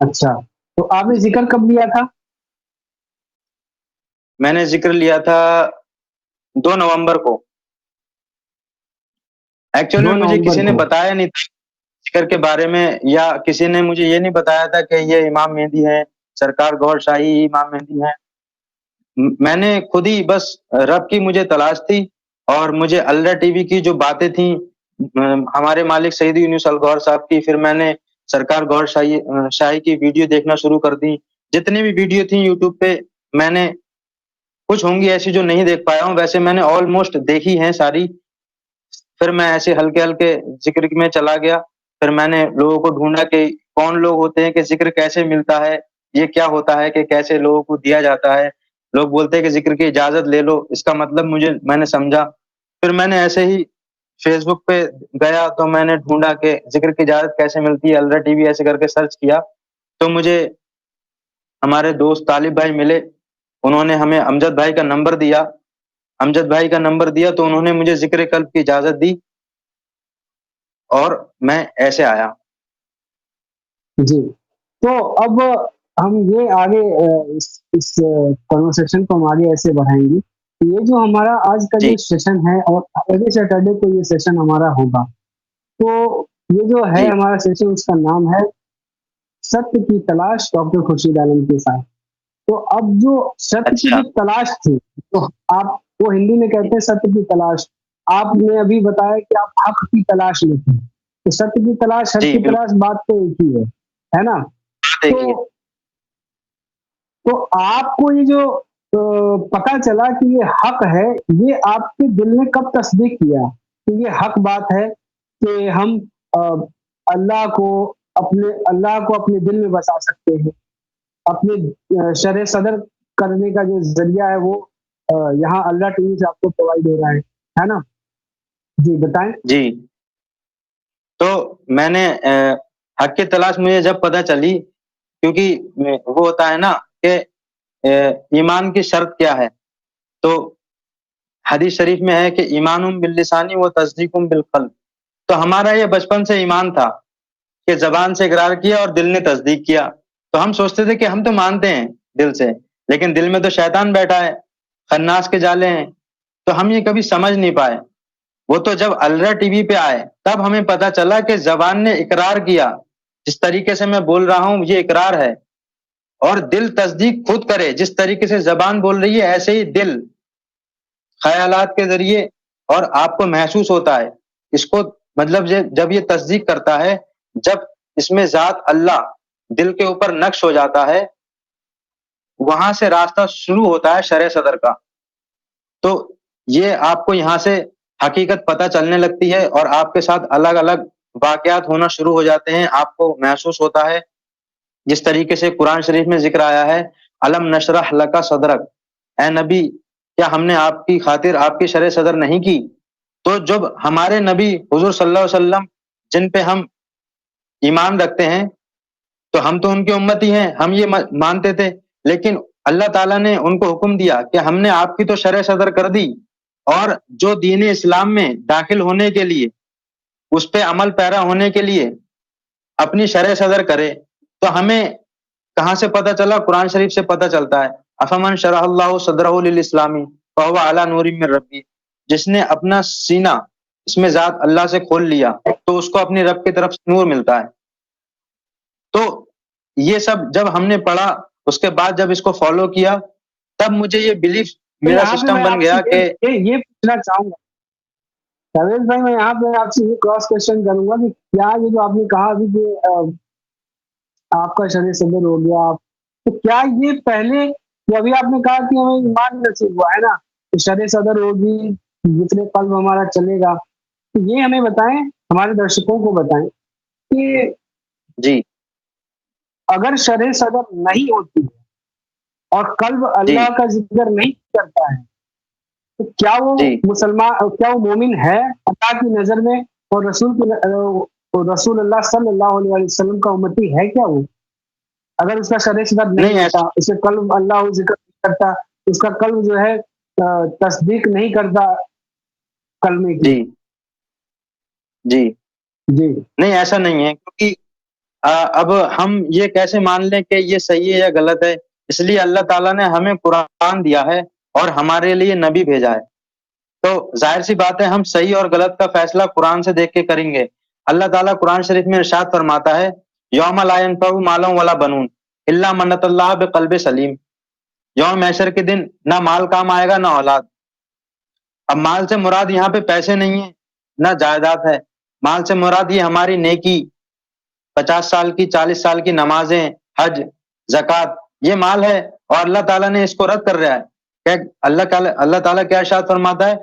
اچھا، تو آپ نے ذکر کب لیا تھا؟ میں نے ذکر لیا تھا 2 نومبر کو. ایکچوئل دو میں مجھے نومبر کسی نے کو بتایا نہیں تھا ذکر کے بارے میں، یا کسی نے مجھے یہ نہیں بتایا تھا کہ یہ امام مہدی ہے، سرکار گور شاہی امام مہدی ہے. میں نے خود ہی بس رب کی مجھے تلاش تھی، اور مجھے اللہ ٹی وی کی جو باتیں تھیں ہمارے مالک سعید یونس الگور صاحب کی، پھر میں نے سرکار گور شاہی کی ویڈیو دیکھنا شروع کر دی. جتنی بھی ویڈیو تھیں یوٹیوب پہ، میں نے کچھ ہوں گی ایسی جو نہیں دیکھ پایا ہوں، ویسے میں نے آلموسٹ دیکھی ہیں ساری. پھر میں ایسے ہلکے ہلکے ذکر میں چلا گیا. پھر میں نے لوگوں کو ڈھونڈا کہ کون لوگ ہوتے ہیں، کہ ذکر کیسے ملتا ہے، یہ کیا ہوتا ہے، کہ کیسے لوگوں کو دیا جاتا ہے. لوگ بولتے ہیں کہ ذکر کی اجازت لے لو، اس کا مطلب میں نے سمجھا. پھر میں نے ایسے ہی فیس بک پہ گیا تو میں نے ڈھونڈا کہ ذکر کی اجازت کیسے ملتی ہے، الرا ٹی وی ایسے کر کے سرچ کیا. تو مجھے ہمارے دوست طالب بھائی ملے، انہوں نے ہمیں امجد بھائی کا نمبر دیا. تو انہوں نے مجھے ذکر قلب کی اجازت دی، اور میں ایسے آیا. جی. تو اب ہم یہ آگے اس کنورسیشن کو ہم آگے ایسے بڑھائیں گے. یہ جو ہمارا آج کا جی جو سیشن ہے، اور اگلے سیٹرڈے کو یہ سیشن ہمارا ہوگا، تو یہ جو ہے جی ہمارا سیشن، اس کا نام ہے ستیہ کی تلاش ڈاکٹر خورشید عالم کے ساتھ. تو اب جو ستیہ کی اچھا. جو تلاش تھی، تو آپ وہ ہندی میں کہتے ہیں ستیہ کی تلاش. آپ نے ابھی بتایا کہ آپ حق کی تلاش میں تھے، تو ستیہ کی تلاش، حق جی کی بالکل تلاش، بات تو ایک ہی ہے نا؟ تو دیکھیے. تو آپ کو یہ جو پتا چلا کہ یہ حق ہے، یہ آپ کے دل نے کب تصدیق کیا کہ یہ حق بات ہے، کہ ہم اللہ کو اپنے دل میں بسا سکتے ہیں؟ اپنے شرح صدر کرنے کا جو ذریعہ ہے، وہ یہاں اللہ ٹی وی سے آپ کو پرووائڈ ہو رہا ہے نا؟ جی بتائیں. جی. تو میں نے حق کی تلاش مجھے جب پتہ چلی، کیونکہ وہ ہوتا ہے نا کہ ایمان کی شرط کیا ہے. تو حدیث شریف میں ہے کہ ایمان باللسانی و تصدیق بالقلب. تو ہمارا یہ بچپن سے ایمان تھا کہ زبان سے اقرار کیا اور دل نے تصدیق کیا. تو ہم سوچتے تھے کہ ہم تو مانتے ہیں دل سے، لیکن دل میں تو شیطان بیٹھا ہے، خناس کے جالے ہیں. تو ہم یہ کبھی سمجھ نہیں پائے. وہ تو جب الرا ٹی وی پہ آئے تب ہمیں پتا چلا کہ زبان نے اقرار کیا، جس طریقے سے میں بول رہا ہوں یہ اقرار ہے، اور دل تصدیق خود کرے. جس طریقے سے زبان بول رہی ہے، ایسے ہی دل خیالات کے ذریعے اور آپ کو محسوس ہوتا ہے. اس کو مطلب جب یہ تصدیق کرتا ہے، جب اس میں ذات اللہ دل کے اوپر نقش ہو جاتا ہے، وہاں سے راستہ شروع ہوتا ہے شرح صدر کا. تو یہ آپ کو یہاں سے حقیقت پتہ چلنے لگتی ہے، اور آپ کے ساتھ الگ الگ واقعات ہونا شروع ہو جاتے ہیں. آپ کو محسوس ہوتا ہے جس طریقے سے قرآن شریف میں ذکر آیا ہے، الم نشرح لک صدرک، اے نبی کیا ہم نے آپ کی خاطر آپ کی شرح صدر نہیں کی؟ تو جب ہمارے نبی حضور صلی اللہ علیہ وسلم جن پہ ہم ایمان رکھتے ہیں، تو ہم تو ان کی امتی ہیں، ہم یہ مانتے تھے، لیکن اللہ تعالیٰ نے ان کو حکم دیا کہ ہم نے آپ کی تو شرح صدر کر دی، اور جو دین اسلام میں داخل ہونے کے لیے، اس پہ عمل پیرا ہونے کے لیے اپنی شرح صدر کرے. تو ہمیں کہاں سے پتہ چلا؟ قرآن شریف سے پتہ چلتا ہے. افمن شرح اللہ صدرہ للاسلامی فہو علی نور من ربی. جس نے اپنا سینہ اس میں ذات اللہ سے کھول لیا، تو اس کو اپنی رب کی طرف سے نور ملتا ہے. تو یہ سب جب ہم نے پڑھا، اس کے بعد جب اس کو فالو کیا، تب مجھے یہ بلیف، تو میرا یہاں پہ سسٹم میں بن آپ سے گیا کہ یہ پوچھنا چاہوں گا پرویز بھائی، میں یہاں پہ آپ سے یہ کراس کوشچن کروں گا کہ کیا یہ جو آپ نے کہا ابھی کہ آپ کا شرح صدر ہو گیا، تو کیا یہ پہلے، کہ ابھی آپ نے کہا کہ ہمیں ایمان نصیب ہوا ہے نا، کہ شرح صدر ہوگی، جتنے قلب ہمارا چلے گا، تو یہ ہمیں بتائیں، ہمارے درشکوں کو بتائیں کہ جی اگر شرح صدر نہیں ہوتی اور قلب جی اللہ کا ذکر نہیں کرتا ہے، تو کیا وہ جی مسلمان، کیا وہ مومن ہے اللہ کی نظر میں، اور رسول اللہ صلی اللہ علیہ وسلم کا امتی ہے کیا وہ؟ اگر اس کا شرح صدر نہیں نہیں ہوتا، ایسا. اس کا قلب اللہ ذکر نہیں کرتا، اس کا قلب جو ہے تصدیق نہیں کرتا کلمے کی. جی جی جی نہیں ایسا نہیں ہے، کیونکہ اب ہم یہ کیسے مان لیں کہ یہ صحیح ہے یا غلط ہے؟ اس لیے اللہ تعالیٰ نے ہمیں قرآن دیا ہے اور ہمارے لیے نبی بھیجا ہے، تو ظاہر سی بات ہے ہم صحیح اور غلط کا فیصلہ قرآن سے دیکھ کے کریں گے۔ اللہ تعالیٰ قرآن شریف میں ارشاد فرماتا ہے، یوم لا ينفع مال ولا بنون الا من اتى اللہ بقلب سلیم، یوم محشر کے دن نہ مال کام آئے گا نہ اولاد۔ اب مال سے مراد یہاں پہ پیسے نہیں ہیں، نہ جائیداد ہے، مال سے مراد یہ ہماری نیکی، 50 سال کی 40 سال کی نمازیں، حج، زکوٰۃ، یہ مال ہے، اور اللہ تعالیٰ نے اس کو رد کر رہا ہے کہ اللہ تعالیٰ کیا ارشاد فرماتا ہے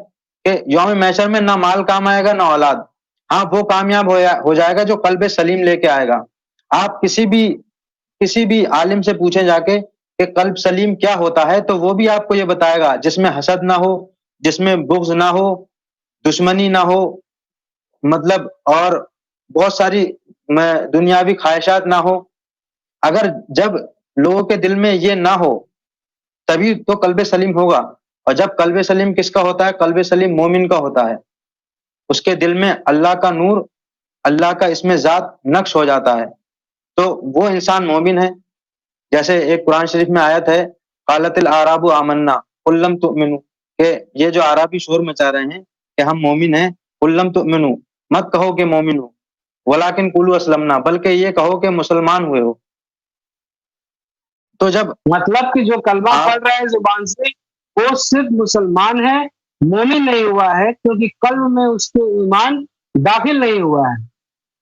کہ یوم محشر میں نہ مال کام آئے گا نہ اولاد، ہاں وہ کامیاب ہو جائے گا جو قلب سلیم لے کے آئے گا۔ آپ کسی بھی عالم سے پوچھیں جا کے کہ قلب سلیم کیا ہوتا ہے، تو وہ بھی آپ کو یہ بتائے گا جس میں حسد نہ ہو، جس میں بغض نہ ہو، دشمنی نہ ہو، مطلب اور بہت ساری دنیاوی خواہشات نہ ہو۔ اگر جب لوگوں کے دل میں یہ نہ ہو تبھی تو قلب سلیم ہوگا، اور جب قلب سلیم کس کا ہوتا ہے؟ قلب سلیم مومن کا ہوتا ہے، اس کے دل میں اللہ کا نور، اللہ کا اسم ذات نقش ہو جاتا ہے، تو وہ انسان مومن ہے۔ جیسے ایک قرآن شریف میں آیت ہے، قالت الاعراب آمنا قل لم تؤمنوا، کہ یہ جو عربی شور مچا رہے ہیں کہ ہم مومن ہیں، قل لم تؤمنوا، مت کہو کہ مومن ہو، ولیکن قولوا اسلمنا، بلکہ یہ کہو کہ مسلمان ہوئے ہو۔ تو جب مطلب کہ جو کلمہ پڑھ رہا ہے زبان سے وہ صرف مسلمان ہے، مومن نہیں ہوا ہے، کیونکہ قلب میں اس کے ایمان داخل نہیں ہوا ہے،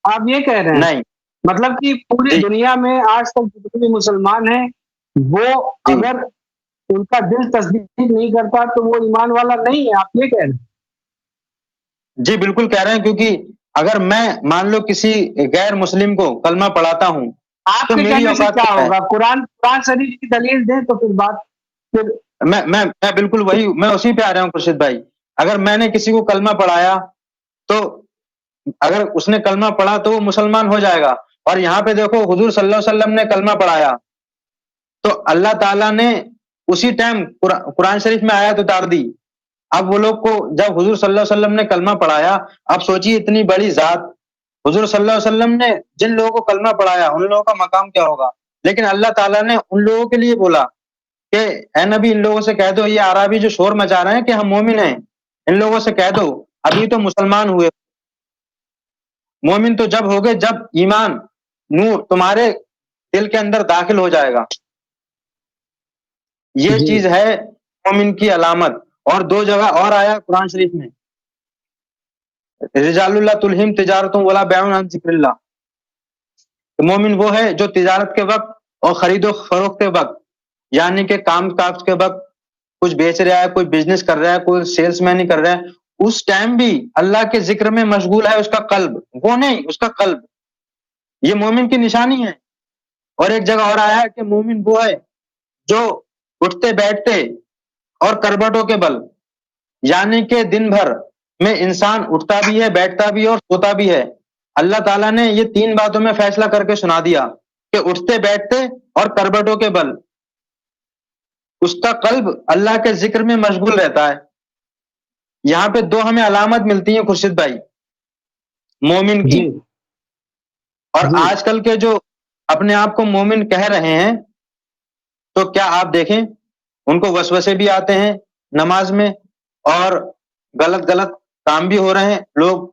آپ یہ کہہ رہے ہیں؟ نہیں، مطلب کہ پوری دنیا میں آج تک جتنے بھی مسلمان ہیں وہ اگر ان کا دل تصدیق نہیں کرتا تو وہ ایمان والا نہیں ہے، آپ یہ کہہ رہے ہیں؟ جی بالکل کہہ رہے ہیں، کیونکہ اگر میں مان لو کسی غیر مسلم کو کلمہ پڑھاتا ہوں آپ تو کے میری کہنے سے اوقات کیا ہے؟ ہوگا؟ قرآن شریف کی دلیل دیں تو پھر بات پھر میں بالکل میں اسی پہ آ رہا ہوں خورشید بھائی۔ اگر میں نے کسی کو کلمہ پڑھایا تو اگر اس نے کلمہ پڑھا تو وہ مسلمان ہو جائے گا، اور یہاں پہ دیکھو حضور صلی اللہ علیہ وسلم نے کلمہ پڑھایا تو اللہ تعالیٰ نے اسی ٹائم قرآن شریف میں آیت اتار دی۔ اب وہ لوگ کو جب حضور صلی اللہ علیہ وسلم نے کلمہ پڑھایا، اب سوچیے اتنی بڑی ذات حضور صلی اللہ علیہ وسلم نے جن لوگوں کو کلمہ پڑھایا ان لوگوں کا مقام کیا ہوگا، لیکن اللہ تعالیٰ نے ان لوگوں کے لیے بولا کہ اے نبی ان لوگوں سے کہہ دو، یہ عربی جو شور مچا رہے ہیں کہ ہم مومن ہیں، ان لوگوں سے کہہ دو ابھی تو مسلمان ہوئے، مومن تو جب ہوگے جب ایمان نور تمہارے دل کے اندر داخل ہو جائے گا، یہ چیز ہے مومن کی علامت۔ اور دو جگہ اور آیا قرآن شریف میں، رجال اللہ تلہم تجارتوں ولا بیع عن ذکر اللہ، مومن وہ ہے جو تجارت کے وقت اور خرید و فروخت کے وقت، یعنی کہ کام کاج کے وقت کچھ بیچ رہا ہے، کوئی بزنس کر رہا ہے، کوئی سیلس مین ہی کر رہا ہے، اس ٹائم بھی اللہ کے ذکر میں مشغول ہے اس کا قلب، وہ نہیں اس کا قلب، یہ مومن کی نشانی ہے۔ اور ایک جگہ اور آیا ہے کہ مومن وہ ہے جو اٹھتے بیٹھتے اور کربٹوں کے بل، یعنی کہ دن بھر میں انسان اٹھتا بھی ہے، بیٹھتا بھی ہے اور سوتا بھی ہے، اللہ تعالیٰ نے یہ تین باتوں میں فیصلہ کر کے سنا دیا کہ اٹھتے بیٹھتے اور کربٹوں کے بل اس کا قلب اللہ کے ذکر میں مشغول رہتا ہے۔ یہاں پہ دو ہمیں علامت ملتی ہیں خورشید بھائی مومن کی، اور آج کل کے جو اپنے آپ کو مومن کہہ رہے ہیں تو کیا آپ دیکھیں ان کو وسوسے بھی آتے ہیں نماز میں، اور غلط کام بھی ہو رہے ہیں، لوگ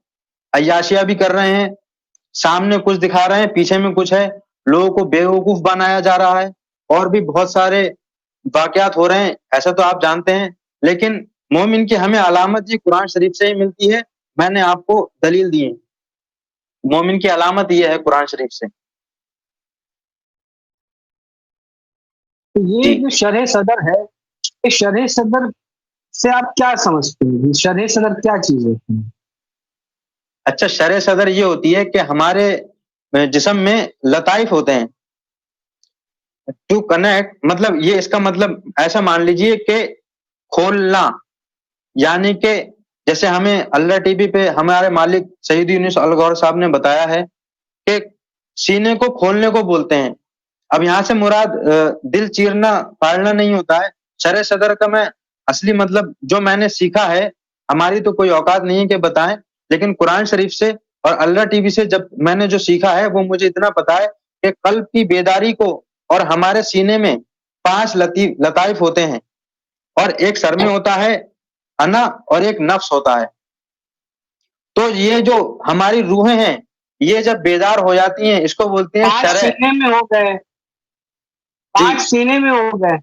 عیاشیاں بھی کر رہے ہیں، سامنے کچھ دکھا رہے ہیں پیچھے میں کچھ ہے، لوگوں کو بیوقوف بنایا جا رہا ہے، اور بھی بہت سارے واقعات ہو رہے ہیں، ایسا تو آپ جانتے ہیں۔ لیکن مومن کی ہمیں علامت جی قرآن شریف سے ہی ملتی ہے، میں نے آپ کو دلیل دی ہے، مومن کی علامت یہ ہے قرآن شریف سے۔ یہ جو شرح صدر ہے، اس شرح صدر سے آپ کیا سمجھتے ہیں؟ شرح صدر کیا چیز ہوتی ہے؟ اچھا، شرح صدر یہ ہوتی ہے کہ ہمارے جسم میں لطائف ہوتے ہیں، ٹو کنیکٹ، مطلب یہ اس کا مطلب ایسا مان لیجئے کہ کھولنا، یعنی کہ جیسے ہمیں اللہ ٹی وی پہ ہمارے مالک سعید یونس الغور صاحب نے بتایا ہے کہ سینے کو کھولنے کو بولتے ہیں۔ اب یہاں سے مراد دل چیرنا پھاڑنا نہیں ہوتا ہے، شرح صدر کا میں اصلی مطلب جو میں نے سیکھا ہے، ہماری تو کوئی اوقات نہیں ہے کہ بتائیں، لیکن قرآن شریف سے اور اللہ ٹی وی سے جب میں نے جو سیکھا ہے وہ مجھے اتنا پتا ہے کہ قلب کی بیداری کو اور ہمارے سینے میں 5 لطائف ہوتے ہیں، اور ایک سر میں ہوتا ہے انا اور ایک نفس ہوتا ہے. تو یہ جو ہماری روحیں ہیں یہ جب بیدار ہو جاتی ہیں اس کو بولتے ہیں 5 شرع. سینے میں ہو گئے، 5 سینے میں ہو گئے،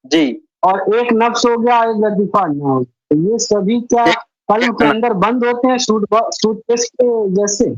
جی اور ایک نفس ہو گیا، ایک لطیفہ نہ ہو گیا. یہ سبھی کیا قلب کے اندر بند ہوتے ہیں سوٹ کیس کے جیسے؟